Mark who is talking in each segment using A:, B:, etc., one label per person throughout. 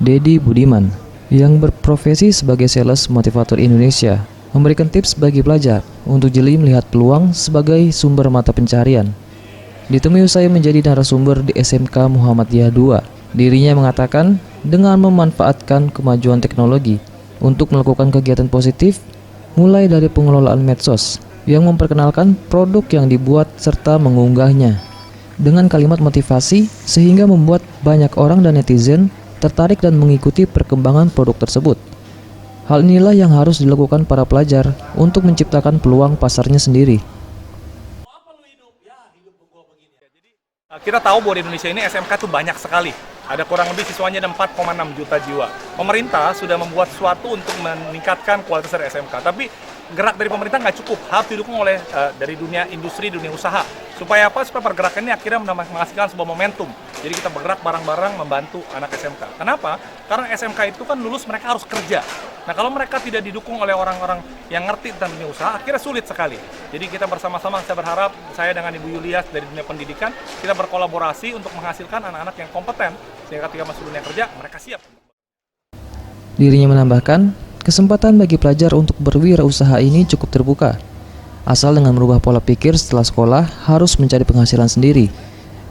A: Dedi Budiman, yang berprofesi sebagai sales motivator Indonesia, memberikan tips bagi pelajar untuk jeli melihat peluang sebagai sumber mata pencarian. Ditemui usai menjadi narasumber di SMK Muhammadiyah II, dirinya mengatakan dengan memanfaatkan kemajuan teknologi untuk melakukan kegiatan positif, mulai dari pengelolaan medsos yang memperkenalkan produk yang dibuat serta mengunggahnya dengan kalimat motivasi sehingga membuat banyak orang dan netizen tertarik dan mengikuti perkembangan produk tersebut. Hal inilah yang harus dilakukan para pelajar untuk menciptakan peluang pasarnya sendiri.
B: Kita tahu bahwa di Indonesia ini SMK itu banyak sekali. Ada kurang lebih siswanya ada 4,6 juta jiwa. Pemerintah sudah membuat sesuatu untuk meningkatkan kualitas dari SMK. Tapi gerak dari pemerintah nggak cukup, harus didukung oleh dari dunia industri, dunia usaha. Supaya apa? Supaya pergerakan ini akhirnya menghasilkan sebuah momentum. Jadi kita bergerak bareng-bareng membantu anak SMK. Kenapa? Karena SMK itu kan lulus mereka harus kerja. Nah kalau mereka tidak didukung oleh orang-orang yang ngerti tentang dunia usaha, akhirnya sulit sekali. Jadi kita bersama-sama, saya berharap saya dengan Ibu Yulias dari dunia pendidikan, kita berkolaborasi untuk menghasilkan anak-anak yang kompeten, sehingga ketika masuk dunia kerja, mereka siap.
A: Dirinya menambahkan, kesempatan bagi pelajar untuk berwirausaha ini cukup terbuka. Asal dengan merubah pola pikir setelah sekolah harus mencari penghasilan sendiri.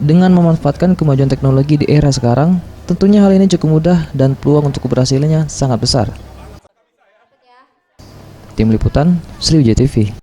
A: Dengan memanfaatkan kemajuan teknologi di era sekarang, tentunya hal ini cukup mudah dan peluang untuk keberhasilannya sangat besar. Tim Liputan, Sriwijaya TV.